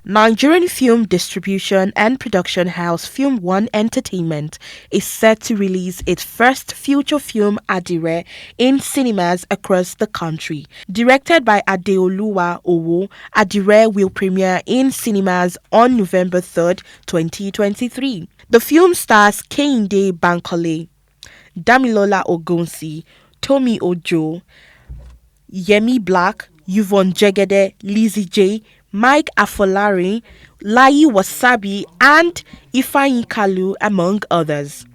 Nigerian film distribution and production house Film One Entertainment is set to release its first feature film ADIRE in cinemas across the country. Directed by Adeoluwa Owo, ADIRE will premiere in cinemas on November 3rd, 2023. The film stars Kehinde Bankole, Damilola Ogunsi, Tomi Ojo, Yemi Black, Yvonne Jegede, Lizzie J, Mike Afolari, Layi Wasabi, and Ifeanyi Kalu, among others.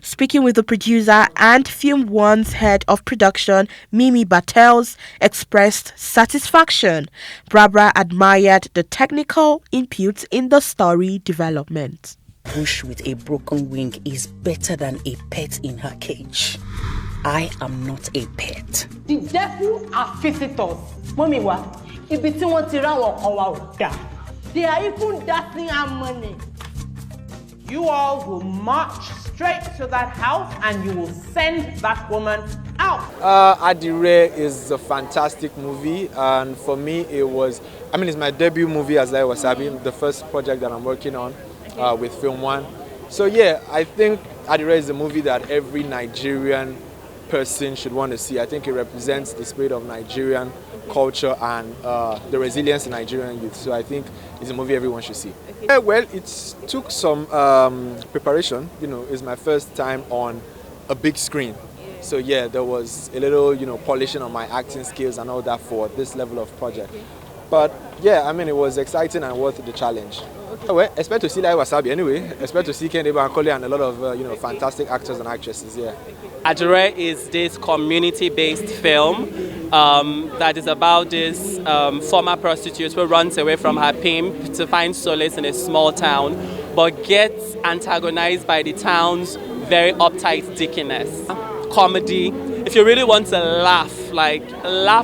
Speaking with the producer and Film One's head of production, Mimi Battels, expressed satisfaction. Barbara admired the technical inputs in the story development. Bush with a broken wing is better than a pet in her cage. I am not a pet. The devil are visitors. Mommy, what? If it's what they are even dancing our money. You all will march straight to that house and you will send that woman out. ADIRE is a fantastic movie, and for me it's my debut movie as Layi Wasabi, the first project that I'm working on with Film One. So yeah, I think ADIRE is a movie that every Nigerian person should want to see. I think it represents the spirit of Nigerian culture and the resilience in Nigerian youth. So I think it's a movie everyone should see. Okay. Well, it took some preparation. It's my first time on a big screen. So yeah, there was a little, polishing on my acting skills and all that for this level of project. Okay. But yeah, it was exciting and worth the challenge. Okay. Well, expect to see Layi Wasabi anyway. Expect to see Kehinde Bankole and a lot of fantastic actors and actresses. Yeah. ADIRE is this community-based film that is about this former prostitute who runs away from her pimp to find solace in a small town, but gets antagonized by the town's very uptight dickiness. Comedy. If you really want to laugh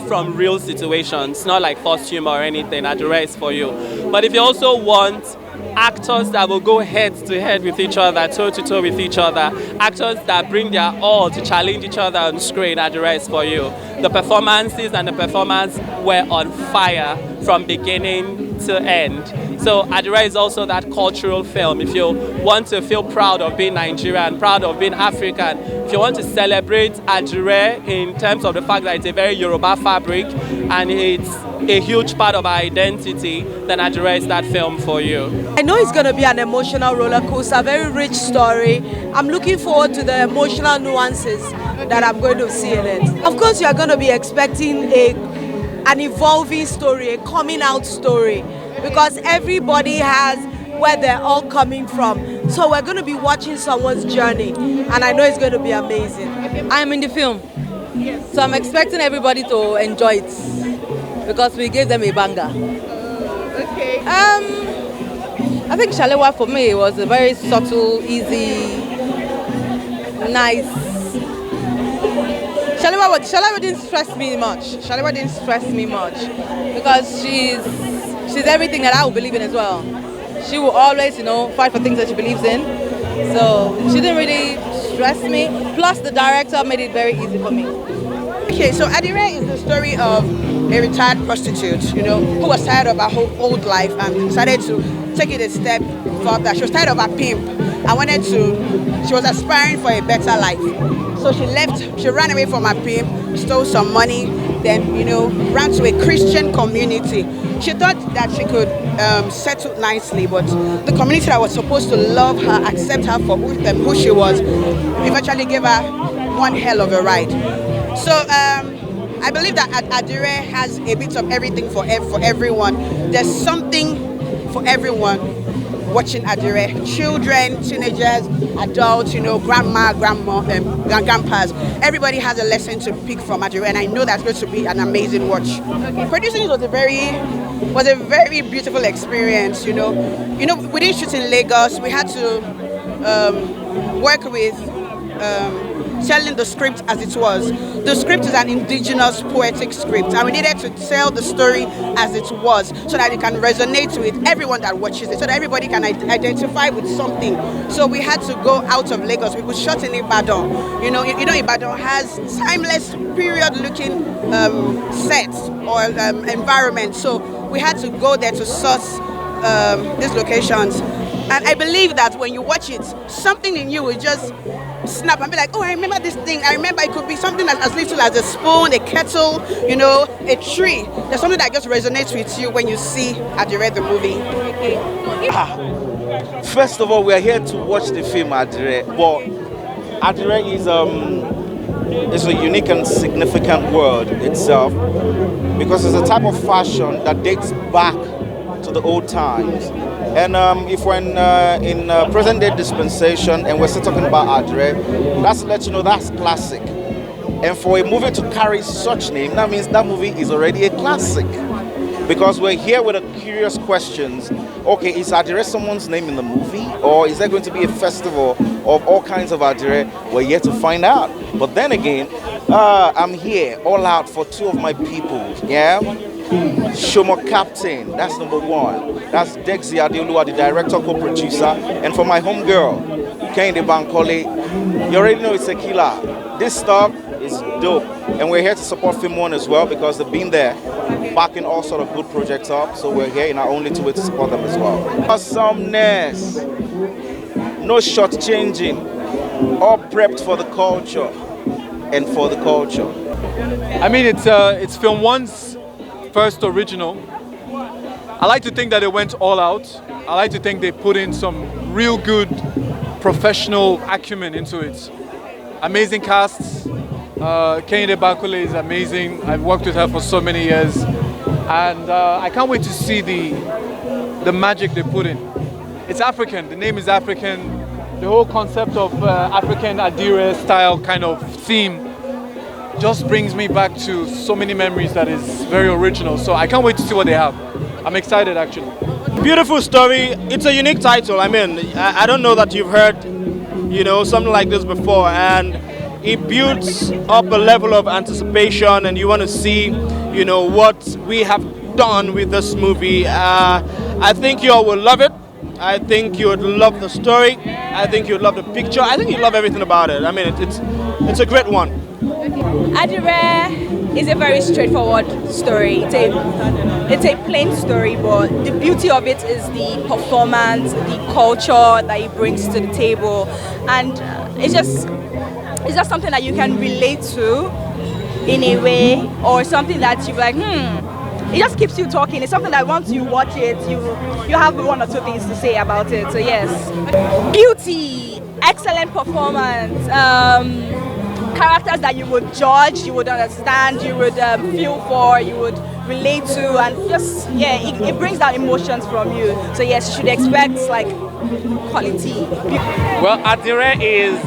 from real situations, not like forced humor or anything, ADIRE is for you. But if you also want actors that will go head to head with each other, toe to toe with each other, actors that bring their all to challenge each other on screen, ADIRE is for you. The performances and the performance were on fire from beginning to end. So ADIRE is also that cultural film. If you want to feel proud of being Nigerian, proud of being African, if you want to celebrate ADIRE in terms of the fact that it's a very Yoruba fabric and it's a huge part of our identity, then ADIRE is that film for you. I know it's going to be an emotional roller coaster, a very rich story. I'm looking forward to the emotional nuances that I'm going to see in it. Of course, you're going to be expecting an evolving story, a coming out story, because everybody has where they're all coming from. So we're going to be watching someone's journey, and I know it's going to be amazing. I'm in the film, so I'm expecting everybody to enjoy it because we gave them a banger. Okay. I think Shalewa for me was a very subtle, easy, nice. Shalewa didn't stress me much. Shalewa didn't stress me much because she's everything that I would believe in as well. She will always, fight for things that she believes in. So she didn't really stress me. Plus the director made it very easy for me. Okay, so ADIRE is the story of a retired prostitute, who was tired of her whole old life and decided to take it a step further. She was tired of her pimp and she was aspiring for a better life. So she ran away from her pimp, stole some money, then, ran to a Christian community. She thought that she could settle nicely, but the community that was supposed to love her, accept her for who she was, eventually gave her one hell of a ride. So I believe that ADIRE has a bit of everything for everyone. There's something for everyone watching ADIRE. Children, teenagers, adults, grandma, grandpas. Everybody has a lesson to pick from ADIRE, and I know that's going to be an amazing watch. Okay. Producing was a very beautiful experience. We didn't shoot in Lagos. We had to work with telling the script as it was. The script is an indigenous poetic script, and we needed to tell the story as it was so that it can resonate with everyone that watches it, so that everybody can identify with something. So we had to go out of Lagos. We shot in Ibadan. Ibadan has timeless period-looking sets or environment. So we had to go there to source these locations. And I believe that when you watch it, something in you will just snap and be like, oh, I remember this thing. I remember it could be something as little as a spoon, a kettle, you know, a tree. There's something that just resonates with you when you see ADIRE the movie. First of all, we are here to watch the film ADIRE. Well, ADIRE is a unique and significant word itself because it's a type of fashion that dates back to the old times. And if we're in present-day dispensation and we're still talking about ADIRE, that's to let you know that's classic. And for a movie to carry such name, that means that movie is already a classic. Because we're here with the curious questions. Okay, is ADIRE someone's name in the movie? Or is there going to be a festival of all kinds of ADIRE? We're yet to find out. But then again, I'm here all out for two of my people, yeah? Shomo Captain, that's number one. That's Dexy Adeoluwa, the director, co-producer. And for my homegirl, Kehinde Bankole, you already know it's a killer. This stuff is dope. And we're here to support Film One as well because they've been there backing all sort of good projects up. So we're here in our only two ways to support them as well. Awesomeness, no shortchanging, all prepped for the culture and for the culture. I mean, it's Film One's first original. I like to think that they went all out. I like to think they put in some real good professional acumen into it. Amazing casts. Kehinde Bankole is amazing. I've worked with her for so many years. And I can't wait to see the magic they put in. It's African, the name is African. The whole concept of African ADIRE style kind of theme just brings me back to so many memories that is very original. So I can't wait to see what they have. I'm excited actually. Beautiful story. It's a unique title. I mean, I don't know that you've heard, you know, something like this before, and it builds up a level of anticipation, and you want to see, you know, what we have done with this movie. I think you all will love it. I think you would love the story. I think you would love the picture. I think you love everything about it. I mean, it's a great one. ADIRE is a very straightforward story. It's a plain story, but the beauty of it is the performance, the culture that it brings to the table, and it's just something that you can relate to in a way, or something that you're like, it just keeps you talking. It's something that once you watch it, you have one or two things to say about it. So yes, beauty, excellent performance. Characters that you would judge, you would understand, you would feel for, you would relate to, and just, yeah, it brings out emotions from you. So yes, you should expect like quality. Well, ADIRE is,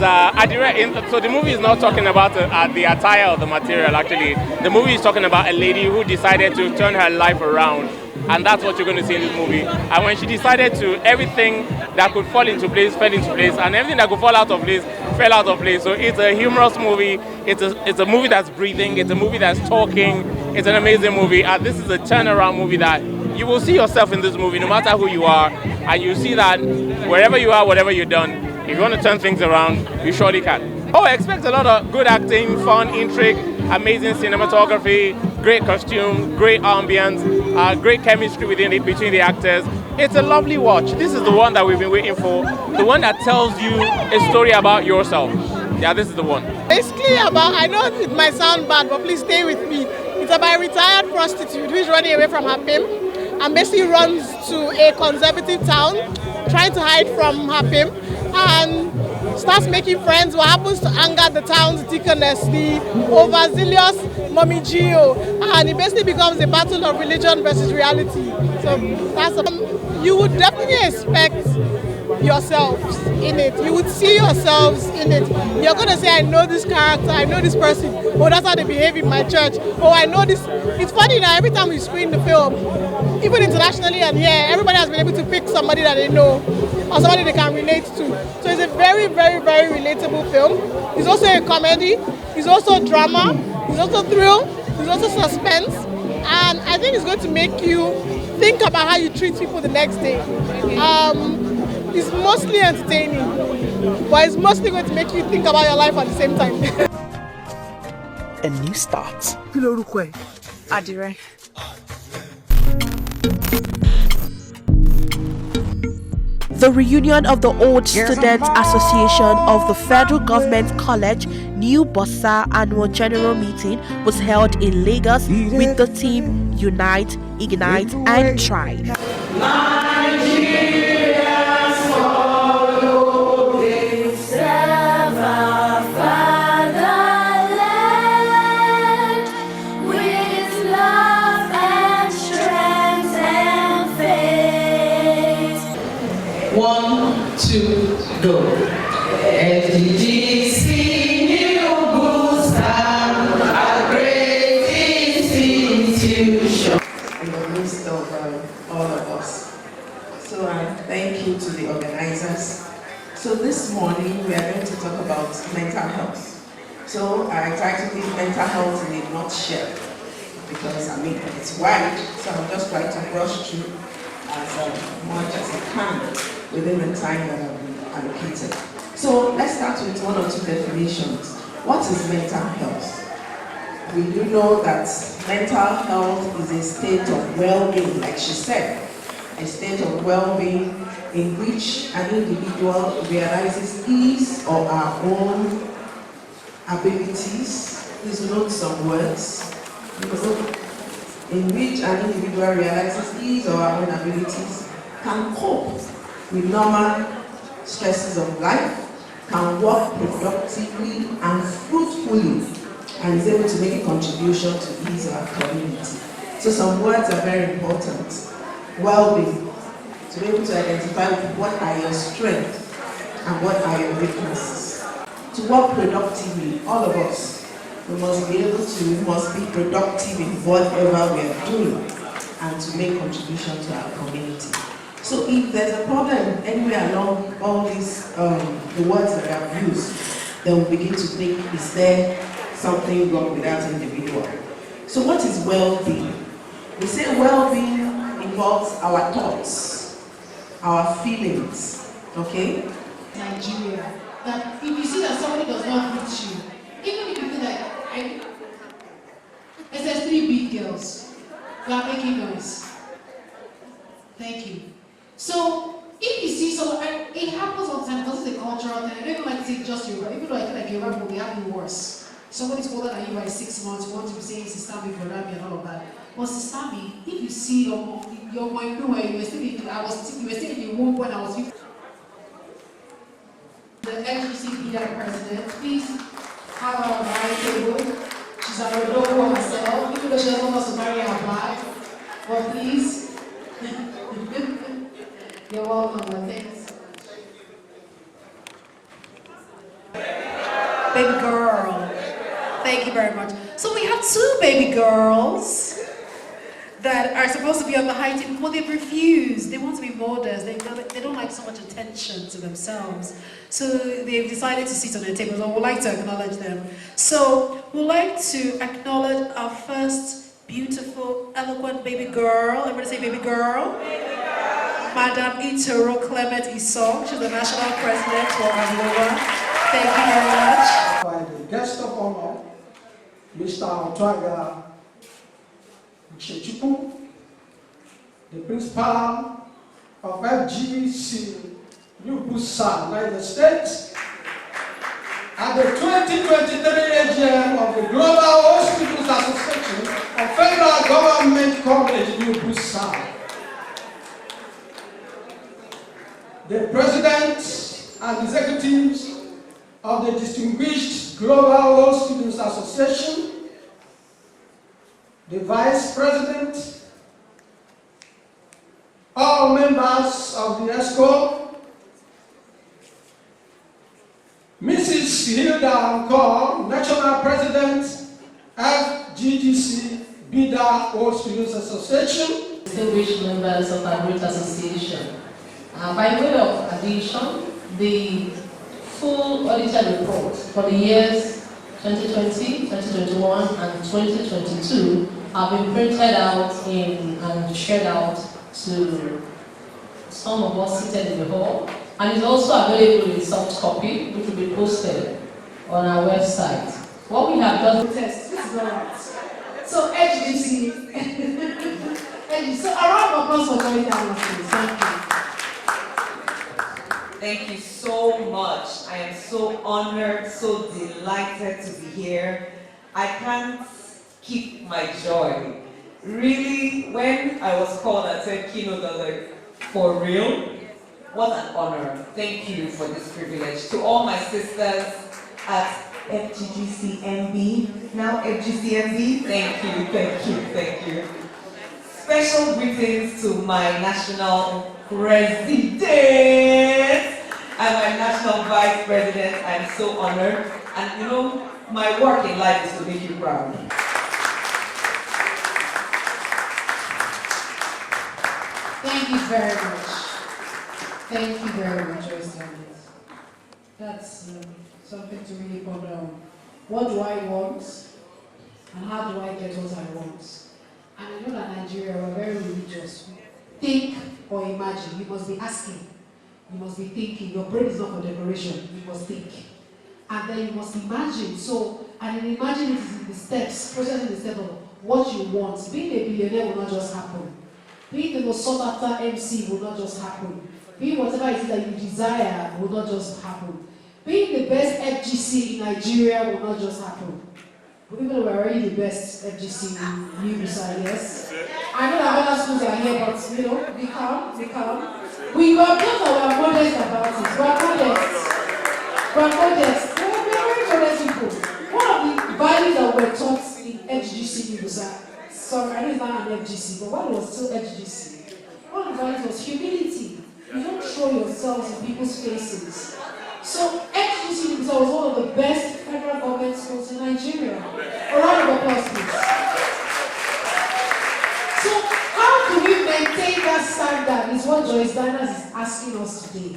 so the movie is not talking about the attire or the material actually. The movie is talking about a lady who decided to turn her life around. And that's what you're going to see in this movie. And when she decided to, everything that could fall into place, fell into place, and everything that could fall out of place, fell out of place. So it's a humorous movie. It's a movie that's breathing. It's a movie that's talking. It's an amazing movie. And this is a turnaround movie that you will see yourself in this movie, no matter who you are. And you see that wherever you are, whatever you've done, if you want to turn things around, you surely can. Oh, I expect a lot of good acting, fun, intrigue, amazing cinematography, great costume, great ambience, great chemistry between the actors. It's a lovely watch. This is the one that we've been waiting for. The one that tells you a story about yourself. Yeah, this is the one. Basically about, I know it might sound bad, but please stay with me. It's about a retired prostitute who is running away from her pimp and basically runs to a conservative town, trying to hide from her pimp, and starts making friends. What happens to anger the town's deaconess, the overzealous Mommy Gio, and it basically becomes a battle of religion versus reality. So that's you would definitely expect yourselves in it. You would see yourselves in it. You're going to say, I know this character, I know this person. Oh, that's how they behave in my church. Oh, I know this. It's funny now, every time we screen the film, even internationally and here, everybody has been able to pick somebody that they know or somebody they can relate to. So it's a very, very, very relatable film. It's also a comedy. It's also drama. It's also thrill. It's also suspense. And I think it's going to make you think about how you treat people the next day. It's mostly entertaining, but it's mostly going to make you think about your life at the same time. A new start. ADIRE. The reunion of the Old Students Association of the Federal Government College New Bossa annual general meeting was held in Lagos with the theme Unite, Ignite and Thrive. One, two, go. SDGC New Booster, a great institution. In the midst of all of us. So thank you to the organizers. So this morning we are going to talk about mental health. So I try to give mental health in a nutshell because it's wide. So I'll just try to brush through as much as I can within the time that I've been allocated. So let's start with one or two definitions. What is mental health? We do know that mental health is a state of well-being, like she said, a state of well-being in which an individual realizes his or her own abilities. Please note some words. In which an individual realizes his or her own abilities, can cope with normal stresses of life, can work productively and fruitfully, and is able to make a contribution to his or her community. So some words are very important. Well-being, to be able to identify what are your strengths and what are your weaknesses. To work productively, all of us, we must be productive in whatever we are doing and to make contribution to our community. So if there's a problem anywhere along all these, the words that I've used, then we begin to think, is there something wrong with that individual? So what is well-being? We say well-being involves our thoughts, our feelings, okay? Nigeria, that if you see that somebody does not meet you, even if you feel like, there's 3 big girls who are making noise. Thank you. So, if you see someone, it happens all the time because it's a cultural thing. I don't even like to say just Yoruba, even though I feel like Yoruba will be having worse. Somebody's older than you by 6 months, you want to be saying Sister Me, Brother Me, and all of that. But Sister Me, if you see your mind, you were still in the womb when I was 15. The LGC ADIRE president, please have her on my table. She's a Rodoko herself, even though she doesn't want us to marry her back. But please, you're welcome, but thanks. Baby girl, thank you very much. So we have 2 baby girls that are supposed to be on the high table, but they've refused. They want to be modest. They don't like so much attention to themselves. So they've decided to sit on the table. So we'd like to acknowledge them. So we'd like to acknowledge our first beautiful, eloquent baby girl. Everybody say baby girl. Madam Itoro Clement Isong. She's the national president for Angola. Thank you very much. By the guest of honor, Mr. Otwaga Chichuku, the principal of FGC New Busa, United States, at the 2023 AGM of the Global Hospitals Association of Federal Government College New Busa. The president and executives of the distinguished Global Students Association, the vice president, all members of the ESCO, Mrs. Hilda Encore, national president, FGGC BIDA All Students Association, distinguished members of our great association. By way of addition, the full audited report for the years 2020, 2021, and 2022 have been printed out and shared out to some of us seated in the hall, and is also available in soft copy, which will be posted on our website. What we have done this is all right. So HDC, so a round of applause for Joy Damos, please. Thank you. Thank you so much. I am so honored, so delighted to be here. I can't keep my joy. Really, when I was called and said keynote, I was like, for real? What an honor. Thank you for this privilege. To all my sisters at FGGCMB, now FGCMB, thank you, thank you, thank you. Special greetings to my national president and my national vice president. I'm so honored. And you know, my work in life is to make you proud. Thank you very much. Thank you very much, Joyce. That's something to really ponder on. What do I want? And how do I get what I want? And I know that Nigeria, we're very religious. Think or imagine. You must be asking. You must be thinking. Your brain is not for decoration. You must think. And then you must imagine. So, and then imagine it is in the steps, processing the step of what you want. Being a billionaire will not just happen. Being the most sought after MC will not just happen. Being whatever it is that you desire will not just happen. Being the best FGC in Nigeria will not just happen. Even though we're already the best FGC in New Busa, yes. I know that other schools are here, but you know, be calm, be calm. We were built and we are modest about it. We are modest. We are modest. We are very modest people. One of the values that were taught in FGC New Busa, sorry, I know it's not an FGC, but when it was still FGC, one of the values was humility. You don't throw yourselves in people's faces. So FGC New Busa was one of the best federal government schools in Nigeria. A round of applause, please. So how do we maintain that standard is what Joyce Diners is asking us today.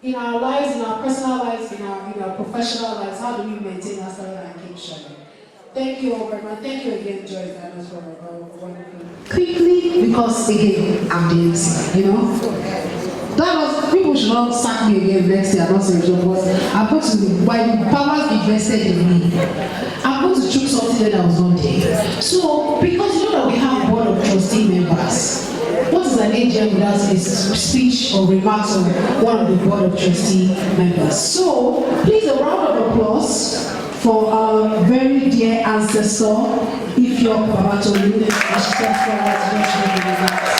In our lives, in our personal lives, in our professional lives, how do we maintain that standard and keep shining? Thank you all very much. Thank you again, Joyce Diners, for quickly, because again, I'm the MC, you know? That was, people should not sack me again next year, not say job, but I'm going to, by the powers invested in me, I'm going to choose something that was not there. So, because you know that we have board of trustee members, what is an AGM without a speech or remarks of one of the board of trustee members? So, please a round of applause for our very dear ancestor, Ifyo Babatolu, and she steps forward to mention the remarks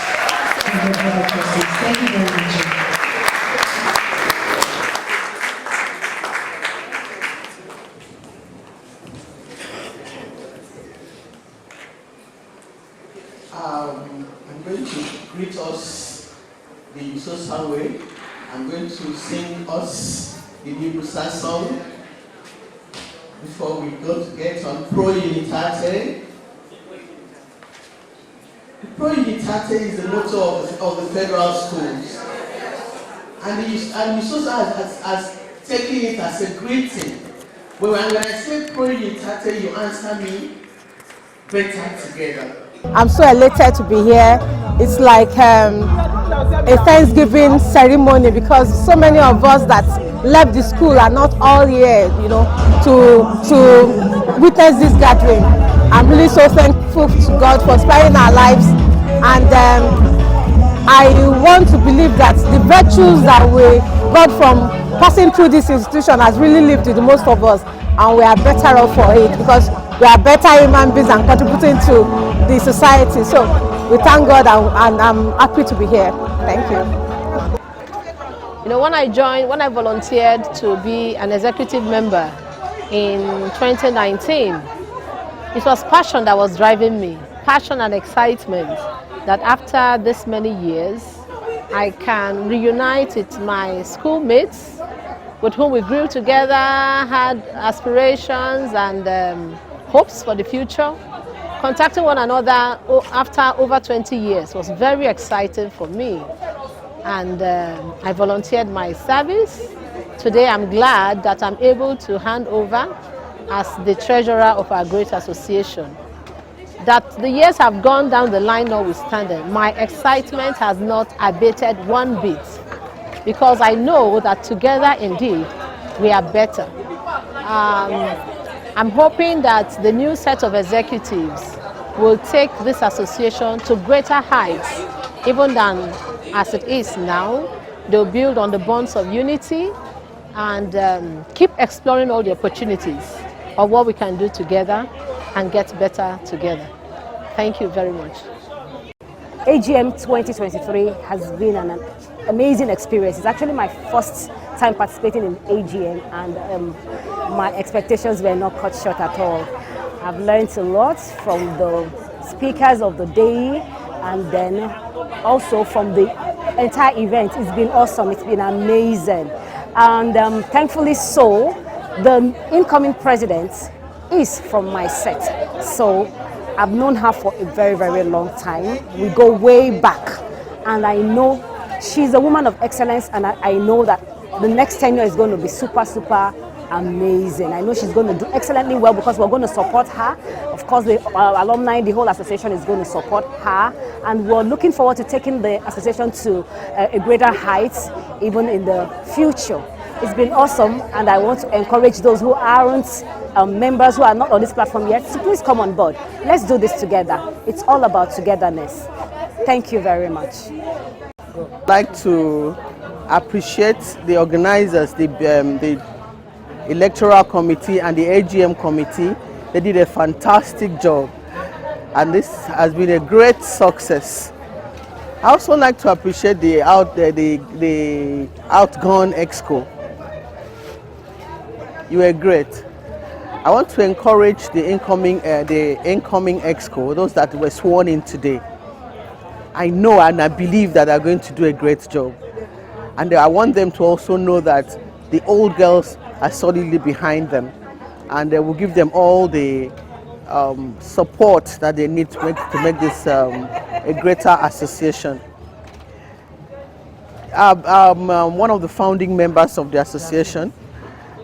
of the board of trustees. Thank you very much. I'm going to greet us the Busa way. I'm going to sing us the new Busa song before we go to get on Pro Unitate. Pro Unitate is the motto of the federal schools. And the Busa has taken it as a greeting. But when I say Pro Unitate, you answer me better together. I'm so elated to be here. It's like a Thanksgiving ceremony because so many of us that left the school are not all here, you know, to witness this gathering. I'm really so thankful to God for sparing our lives, and I want to believe that the virtues that we got from passing through this institution has really lived with most of us, and we are better off for it because we are better human beings and contributing to the society. So we thank God, and I'm happy to be here. Thank you. You know, when I volunteered to be an executive member in 2019, it was passion that was driving me, passion and excitement that after this many years, I can reunite with my schoolmates with whom we grew together, had aspirations and hopes for the future. Contacting one another after over 20 years was very exciting for me, and I volunteered my service. Today I'm glad that I'm able to hand over as the treasurer of our great association. That the years have gone down the line notwithstanding, my excitement has not abated one bit, because I know that together indeed we are better. I'm hoping that the new set of executives will take this association to greater heights, even than as it is now, They'll build on the bonds of unity and keep exploring all the opportunities of what we can do together and get better together. Thank you very much. AGM 2023 has been an amazing experience. It's actually my first time participating in AGM, and my expectations were not cut short at all. I've learned a lot from the speakers of the day, and then also from the entire event. It's been awesome. It's been amazing. And thankfully so, the incoming president is from my set. So I've known her for a very, very long time. We go way back, and I know she's a woman of excellence, and I know that the next tenure is going to be super, super amazing. I know she's going to do excellently well because we're going to support her. Of course, the alumni, the whole association is going to support her, and we're looking forward to taking the association to a greater heights even in the future. It's been awesome, and I want to encourage those who aren't members, who are not on this platform yet, to please come on board. Let's do this together. It's all about togetherness. Thank you very much. I'd like to appreciate the organizers, the electoral committee and the AGM committee. They did a fantastic job, and this has been a great success. I also like to appreciate the outgone exco. You were great. I want to encourage the incoming exco, those that were sworn in today. I know and I believe that they're going to do a great job. And I want them to also know that the old girls are solidly behind them, and they will give them all the support that they need to make this a greater association. I'm one of the founding members of the association,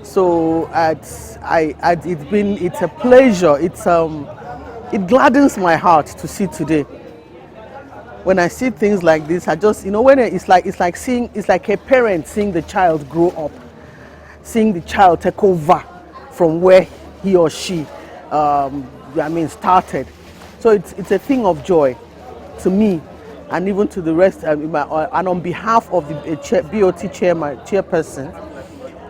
so it's a pleasure. It gladdens my heart to see today. When I see things like this, I just, when it's like a parent seeing the child grow up, seeing the child take over from where he or she started. So it's a thing of joy to me, and even to the rest. And on behalf of the BOT chairperson,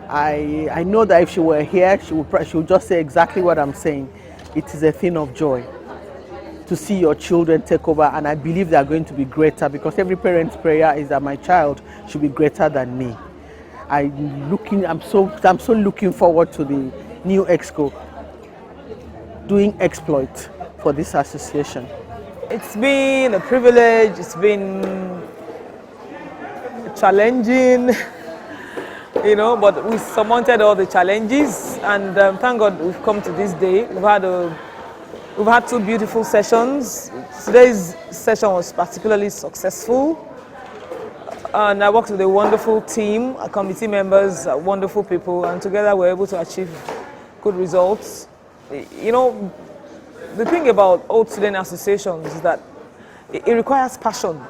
I know that if she were here, she would just say exactly what I'm saying. It is a thing of joy to see your children take over, and I believe they are going to be greater, because every parent's prayer is that my child should be greater than me. I'm so looking forward to the new exco doing exploit for this association. It's been a privilege. It's been challenging, but we surmounted all the challenges, and thank God we've come to this day. We've had two beautiful sessions. Today's session was particularly successful, and I worked with a wonderful team, committee members, wonderful people, and together we're able to achieve good results. The thing about old student associations is that it requires passion,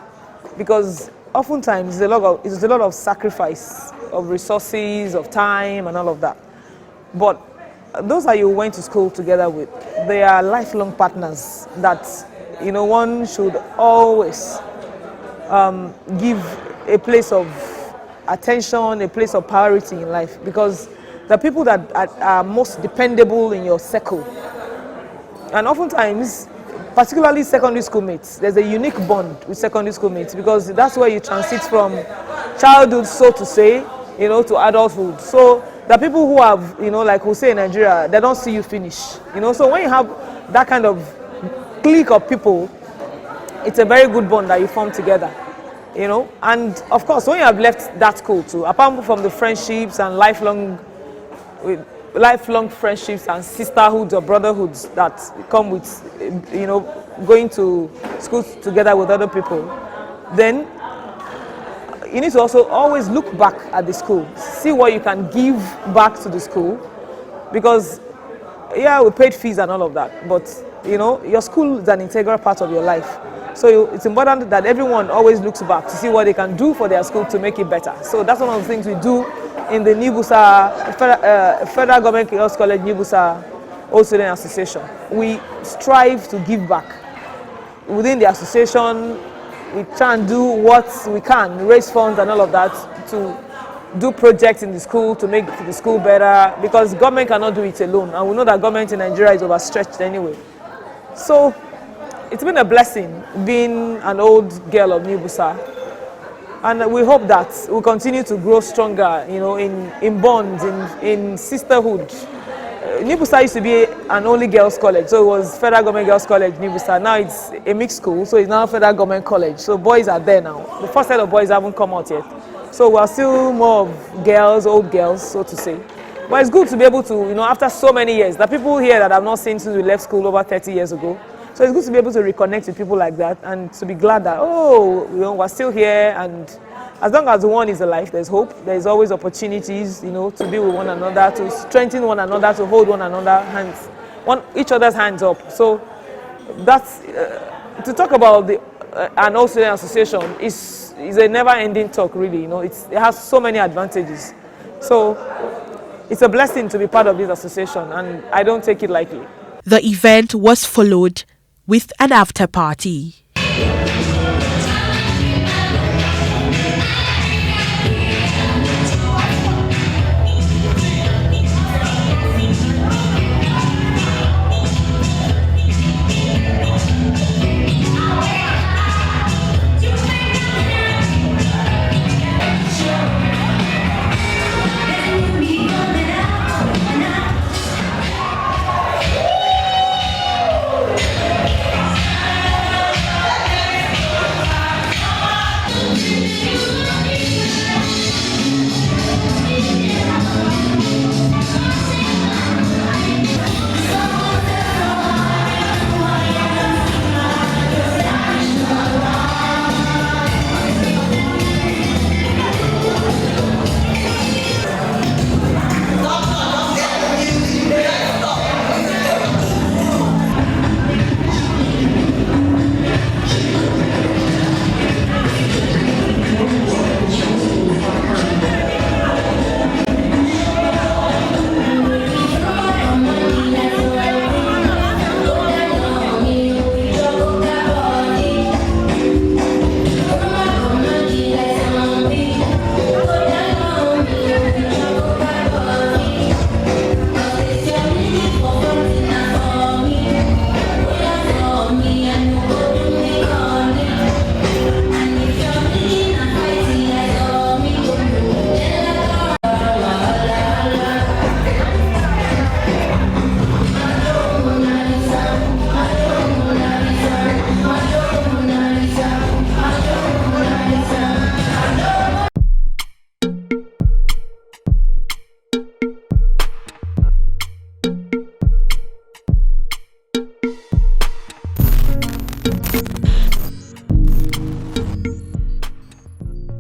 because oftentimes it's a lot of sacrifice of resources, of time, and all of that. But those that you went to school together with, they are lifelong partners that one should always give a place of attention, a place of priority in life, because the people that are most dependable in your circle. And oftentimes, particularly secondary school mates, there's a unique bond with secondary school mates, because that's where you transit from childhood, so to say, to adulthood. So the people who have, like we say in Nigeria, they don't see you finish. So when you have that kind of clique of people, it's a very good bond that you form together. And of course, when you have left that school too, apart from the friendships and lifelong friendships and sisterhoods or brotherhoods that come with, going to school together with other people, then you need to also always look back at the school, see what you can give back to the school, because yeah, we paid fees and all of that, but your school is an integral part of your life. So it's important that everyone always looks back to see what they can do for their school to make it better. So that's one of the things we do in the Nibusa Federal Government Girls College Nibusa Old Student Association. We strive to give back within the association. We try and do what we can, raise funds and all of that to do projects in the school to make the school better, because government cannot do it alone, and we know that government in Nigeria is overstretched anyway. So it's been a blessing being an old girl of New Busa, and we hope that we'll continue to grow stronger, you know, in bonds, in sisterhood. New Busa used to be an only girls' college, so it was Federal Government Girls' College, New Busa. Now it's a mixed school, so it's now Federal Government College. So boys are there now. The first set of boys haven't come out yet. So we're still more of girls, old girls, so to say. But it's good to be able to, you know, after so many years, the people here that I've not seen since we left school over 30 years ago. So it's good to be able to reconnect with people like that and to be glad that, oh, you know, we're still here, and as long as one is alive, there's hope. There's always opportunities, you know, to be with one another, to strengthen one another, to hold one another hands, each other's hands up. So that's to talk about the an Australian association is a never-ending talk, really. You know, it has so many advantages. So it's a blessing to be part of this association, and I don't take it lightly. The event was followed with an after party.